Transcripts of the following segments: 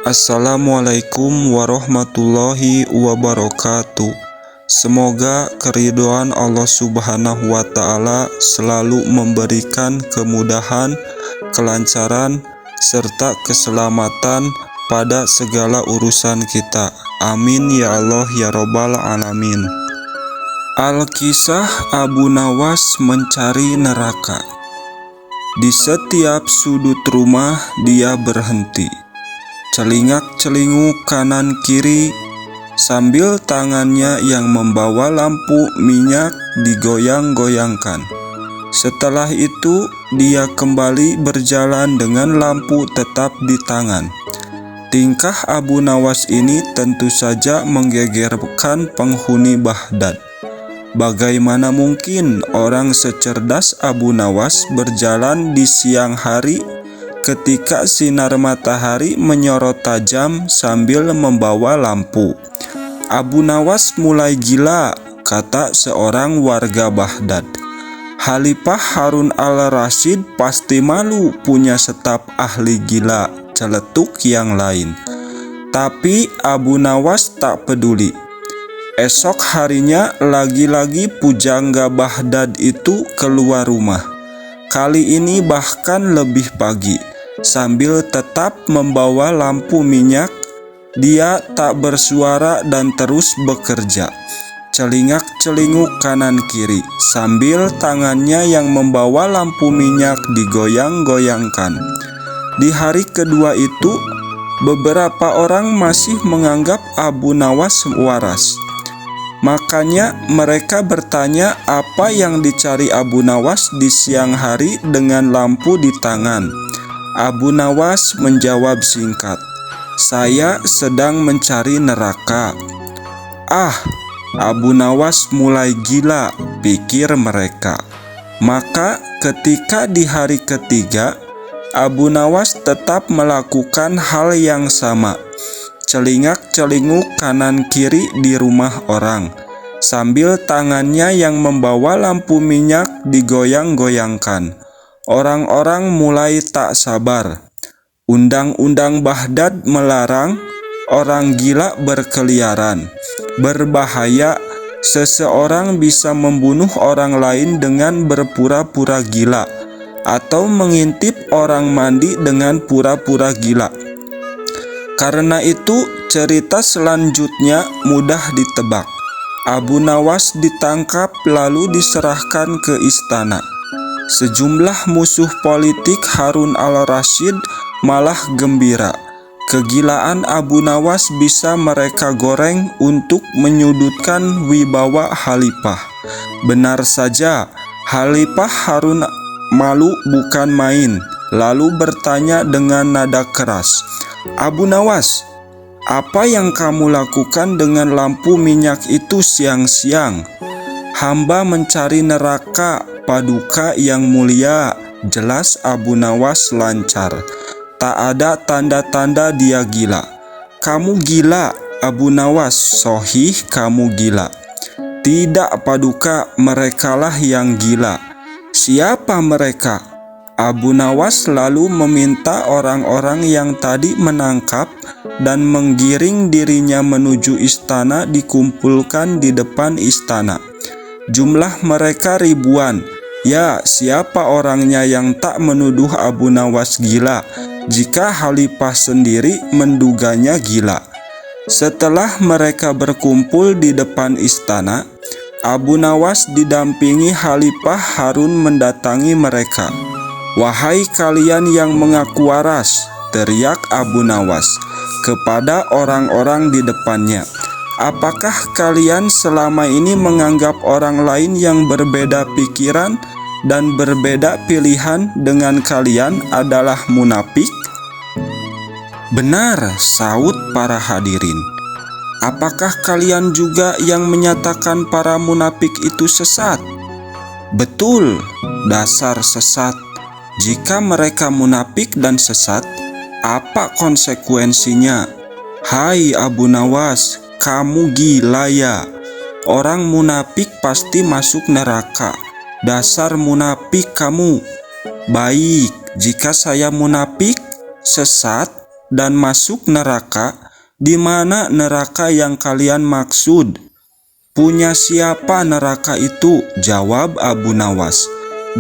Assalamualaikum warahmatullahi wabarakatuh. Semoga keridhaan Allah Subhanahu wa Ta'ala selalu memberikan kemudahan, kelancaran, serta keselamatan pada segala urusan kita. Amin ya Allah ya Rabbal Alamin. Al-Kisah Abu Nawas mencari neraka. Di setiap sudut rumah dia berhenti, celingak-celinguk kanan kiri, sambil tangannya yang membawa lampu minyak digoyang-goyangkan. Setelah itu dia kembali berjalan dengan lampu tetap di tangan. Tingkah Abu Nawas ini tentu saja menggegerkan penghuni Baghdad. Bagaimana mungkin orang secerdas Abu Nawas berjalan di siang hari ketika sinar matahari menyorot tajam sambil membawa lampu? Abu Nawas mulai gila, kata seorang warga Baghdad. Khalifah Harun al-Rasyid pasti malu punya staf ahli gila, celetuk yang lain. Tapi Abu Nawas tak peduli. Esok harinya lagi-lagi pujangga Baghdad itu keluar rumah. Kali ini bahkan lebih pagi. Sambil tetap membawa lampu minyak, dia tak bersuara dan terus bekerja. Celingak-celinguk kanan kiri, sambil tangannya yang membawa lampu minyak digoyang-goyangkan. Di hari kedua itu, beberapa orang masih menganggap Abu Nawas waras. Makanya mereka bertanya apa yang dicari Abu Nawas di siang hari dengan lampu di tangan. Abu Nawas menjawab singkat, "Saya sedang mencari neraka." Ah, Abu Nawas mulai gila, pikir mereka. Maka ketika di hari ketiga, Abu Nawas tetap melakukan hal yang sama. Celingak-celinguk kanan kiri di rumah orang, sambil tangannya yang membawa lampu minyak digoyang-goyangkan. Orang-orang mulai tak sabar. Undang-undang Baghdad melarang orang gila berkeliaran. Berbahaya, seseorang bisa membunuh orang lain dengan berpura-pura gila, atau mengintip orang mandi dengan pura-pura gila. Karena itu, cerita selanjutnya mudah ditebak. Abu Nawas ditangkap lalu diserahkan ke istana. Sejumlah musuh politik Harun al-Rasyid malah gembira. Kegilaan Abu Nawas bisa mereka goreng untuk menyudutkan wibawa Khalifah. Benar saja, Khalifah Harun malu bukan main, lalu bertanya dengan nada keras, "Abu Nawas, apa yang kamu lakukan dengan lampu minyak itu siang-siang?" "Hamba mencari neraka, Paduka yang mulia," jelas Abu Nawas lancar. Tak ada tanda-tanda dia gila. "Kamu gila, Abu Nawas, sohih kamu gila." "Tidak, Paduka, merekalah yang gila." "Siapa mereka?" Abu Nawas lalu meminta orang-orang yang tadi menangkap dan menggiring dirinya menuju istana dikumpulkan di depan istana. Jumlah mereka ribuan. Ya, siapa orangnya yang tak menuduh Abu Nawas gila jika Khalifah sendiri menduganya gila? Setelah mereka berkumpul di depan istana, Abu Nawas didampingi Khalifah Harun mendatangi mereka. "Wahai kalian yang mengaku waras," teriak Abu Nawas kepada orang-orang di depannya, "apakah kalian selama ini menganggap orang lain yang berbeda pikiran dan berbeda pilihan dengan kalian adalah munafik?" "Benar," saut para hadirin. "Apakah kalian juga yang menyatakan para munafik itu sesat?" "Betul, dasar sesat. Jika mereka munafik dan sesat, apa konsekuensinya?" "Hai Abu Nawas, kamu gila ya? Orang munafik pasti masuk neraka. Dasar munafik kamu." "Baik, Jika saya munafik, sesat, dan masuk neraka, di mana neraka yang kalian maksud? Punya siapa neraka itu? Jawab Abu Nawas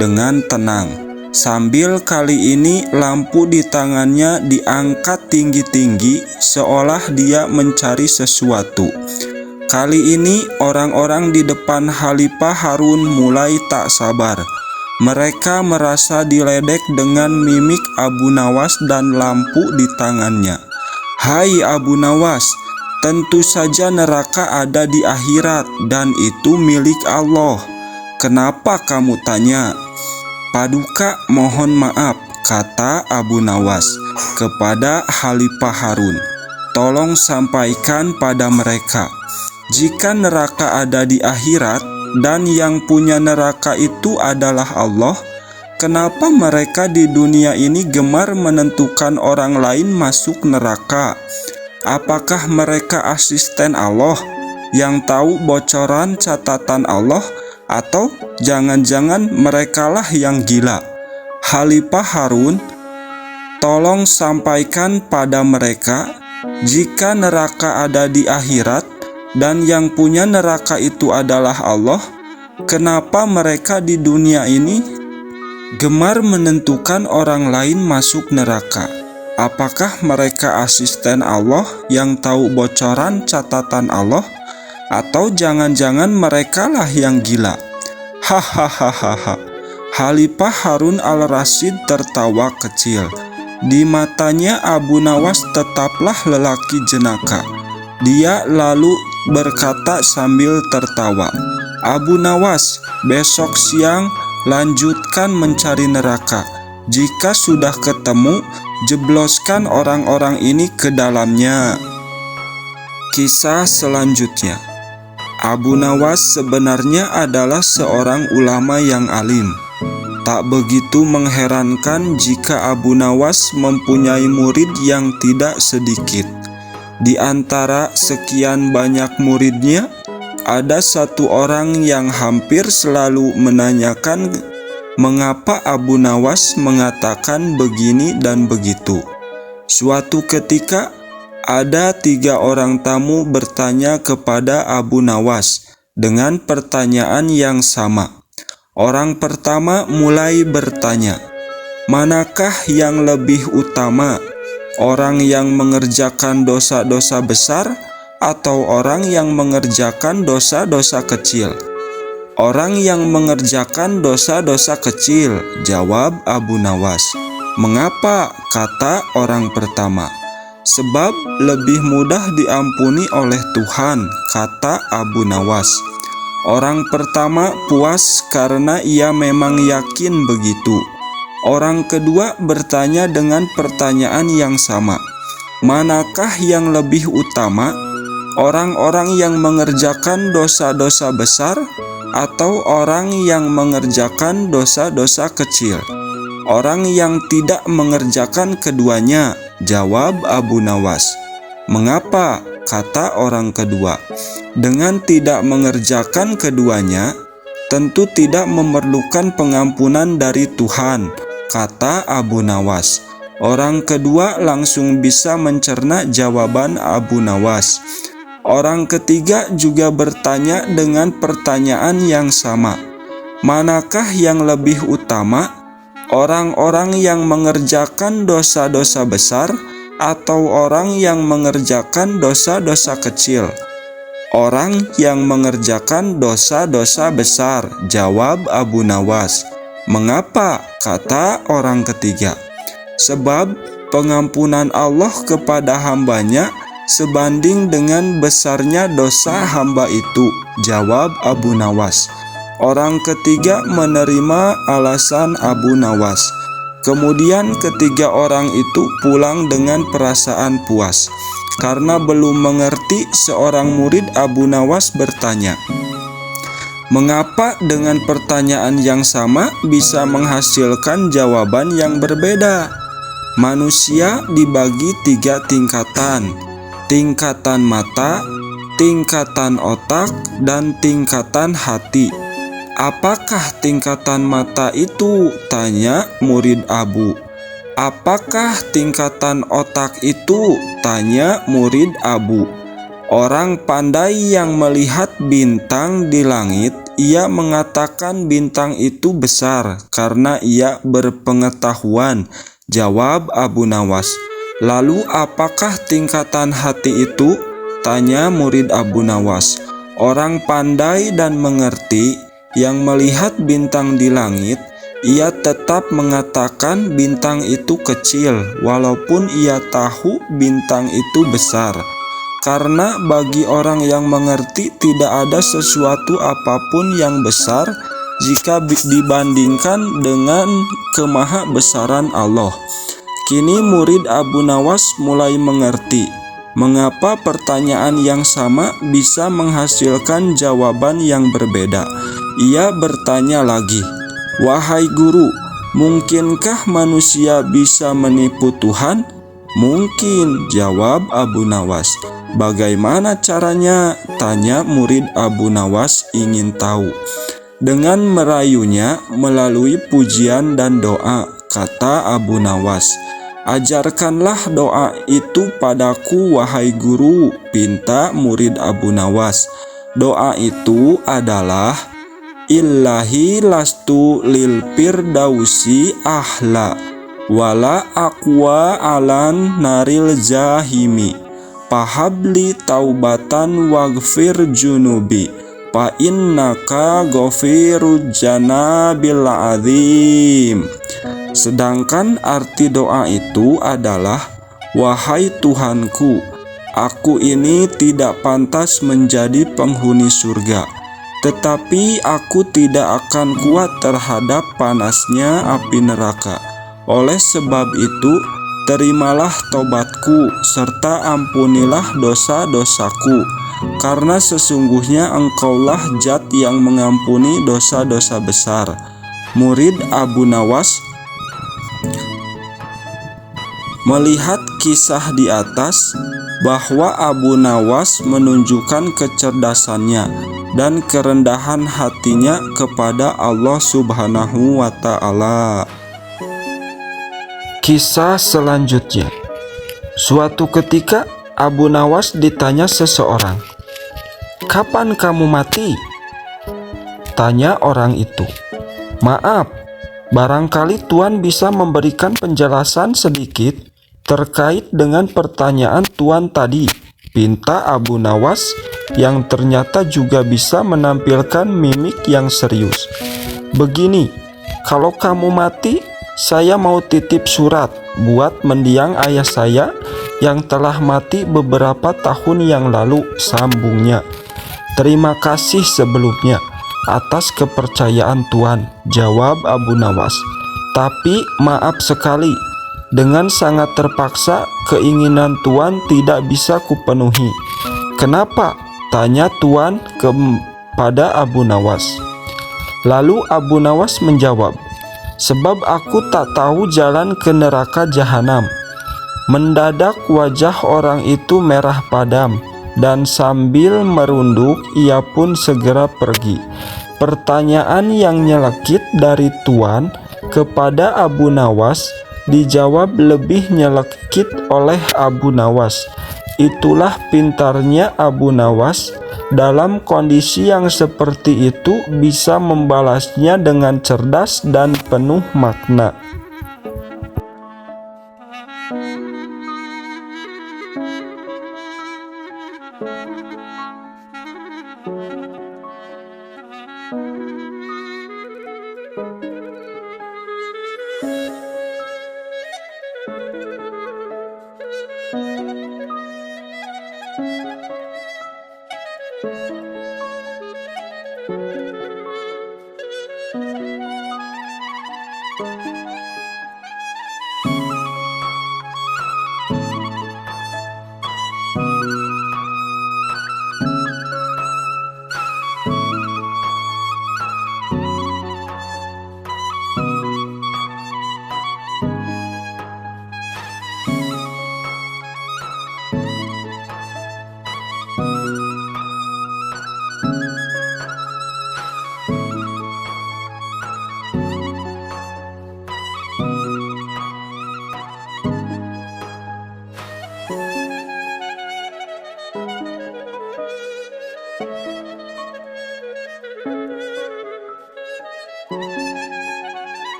dengan tenang, sambil kali ini lampu di tangannya diangkat tinggi-tinggi seolah dia mencari sesuatu. Kali ini orang-orang di depan Khalifah Harun mulai tak sabar. Mereka merasa diledek dengan mimik Abu Nawas dan lampu di tangannya. Hai Abu Nawas, tentu saja neraka ada di akhirat dan itu milik Allah. Kenapa kamu tanya? Paduka mohon maaf, kata Abu Nawas kepada Khalifah Harun. Tolong sampaikan pada mereka, jika neraka ada di akhirat dan yang punya neraka itu adalah Allah, kenapa mereka di dunia ini gemar menentukan orang lain masuk neraka? Apakah mereka asisten Allah yang tahu bocoran catatan Allah? Atau jangan-jangan merekalah yang gila? Khalifah Harun, tolong sampaikan pada mereka, jika neraka ada di akhirat dan yang punya neraka itu adalah Allah, kenapa mereka di dunia ini gemar menentukan orang lain masuk neraka? Apakah mereka asisten Allah yang tahu bocoran catatan Allah? Atau jangan-jangan merekalah yang gila? Hahaha. Khalifah Harun al-Rasyid tertawa kecil. Di matanya Abu Nawas tetaplah lelaki jenaka. Dia lalu berkata sambil tertawa, Abu Nawas, besok siang lanjutkan mencari neraka. Jika sudah ketemu, jebloskan orang-orang ini ke dalamnya. Kisah selanjutnya. Abu Nawas sebenarnya adalah seorang ulama yang alim. Tak begitu mengherankan jika Abu Nawas mempunyai murid yang tidak sedikit. Di antara sekian banyak muridnya, ada satu orang yang hampir selalu menanyakan mengapa Abu Nawas mengatakan begini dan begitu. Suatu ketika, ada 3 orang tamu bertanya kepada Abu Nawas dengan pertanyaan yang sama. Orang pertama mulai bertanya, manakah yang lebih utama, orang yang mengerjakan dosa-dosa besar atau orang yang mengerjakan dosa-dosa kecil? Orang yang mengerjakan dosa-dosa kecil, jawab Abu Nawas. Mengapa? Kata orang pertama. Sebab lebih mudah diampuni oleh Tuhan, kata Abu Nawas. Orang pertama puas karena ia memang yakin begitu. Orang kedua bertanya dengan pertanyaan yang sama. Manakah yang lebih utama, orang-orang yang mengerjakan dosa-dosa besar atau orang yang mengerjakan dosa-dosa kecil? Orang yang tidak mengerjakan keduanya, jawab Abu Nawas. Mengapa? Kata orang kedua. Dengan tidak mengerjakan keduanya, tentu tidak memerlukan pengampunan dari Tuhan, kata Abu Nawas. Orang kedua langsung bisa mencerna jawaban Abu Nawas. Orang ketiga juga bertanya dengan pertanyaan yang sama. Manakah yang lebih utama, orang-orang yang mengerjakan dosa-dosa besar atau orang yang mengerjakan dosa-dosa kecil? Orang yang mengerjakan dosa-dosa besar, jawab Abu Nawas. Mengapa? Kata orang ketiga. Sebab pengampunan Allah kepada hambanya sebanding dengan besarnya dosa hamba itu, jawab Abu Nawas. Orang ketiga menerima alasan Abu Nawas. Kemudian ketiga orang itu pulang dengan perasaan puas. Karena belum mengerti, seorang murid Abu Nawas bertanya, mengapa dengan pertanyaan yang sama bisa menghasilkan jawaban yang berbeda? Manusia dibagi 3 tingkatan. Tingkatan mata, tingkatan otak, dan tingkatan hati. Apakah tingkatan mata itu? Tanya murid Abu. "Apakah tingkatan otak itu?" tanya murid Abu. "Orang pandai yang melihat bintang di langit, ia mengatakan bintang itu besar karena ia berpengetahuan," jawab Abu Nawas. "Lalu apakah tingkatan hati itu?" tanya murid Abu Nawas. "Orang pandai dan mengerti yang melihat bintang di langit, ia tetap mengatakan bintang itu kecil walaupun ia tahu bintang itu besar. Karena bagi orang yang mengerti tidak ada sesuatu apapun yang besar jika dibandingkan dengan kemahabesaran Allah." Kini murid Abu Nawas mulai mengerti mengapa pertanyaan yang sama bisa menghasilkan jawaban yang berbeda. Ia bertanya lagi, "Wahai guru, mungkinkah manusia bisa menipu Tuhan?" "Mungkin," jawab Abu Nawas. "Bagaimana caranya?" tanya murid Abu Nawas ingin tahu. "Dengan merayunya melalui pujian dan doa," kata Abu Nawas. "Ajarkanlah doa itu padaku, wahai guru," pinta murid Abu Nawas. Doa itu adalah, "Illahi lastu lil firdausi ahla, wala aqwa alan naril jahimi, fahabli taubatan waghfir junubi, fa innaka ghafirul janabil azim." Sedangkan arti doa itu adalah, "Wahai Tuhanku, aku ini tidak pantas menjadi penghuni surga, tetapi aku tidak akan kuat terhadap panasnya api neraka. Oleh sebab itu, terimalah tobatku serta ampunilah dosa-dosaku, karena sesungguhnya Engkaulah Zat yang mengampuni dosa-dosa besar." Murid Abu Nawas melihat kisah di atas bahwa Abu Nawas menunjukkan kecerdasannya dan kerendahan hatinya kepada Allah Subhanahu wa Ta'ala. Kisah selanjutnya. Suatu ketika Abu Nawas ditanya seseorang, "Kapan kamu mati?" Tanya orang itu. "Maaf, barangkali Tuan bisa memberikan penjelasan sedikit terkait dengan pertanyaan Tuan tadi," pinta Abu Nawas yang ternyata juga bisa menampilkan mimik yang serius. "Begini, kalau kamu mati, saya mau titip surat buat mendiang ayah saya yang telah mati beberapa tahun yang lalu," sambungnya. "Terima kasih sebelumnya atas kepercayaan Tuan," jawab Abu Nawas. "Tapi maaf sekali, dengan sangat terpaksa keinginan Tuan tidak bisa kupenuhi." "Kenapa?" tanya Tuan kepada Abu Nawas. Lalu Abu Nawas menjawab, "Sebab aku tak tahu jalan ke neraka jahanam." Mendadak wajah orang itu merah padam, dan sambil merunduk ia pun segera pergi. Pertanyaan yang nyelekit dari Tuan kepada Abu Nawas dijawab lebih nyelekit oleh Abu Nawas. Itulah pintarnya Abu Nawas, dalam kondisi yang seperti itu bisa membalasnya dengan cerdas dan penuh makna.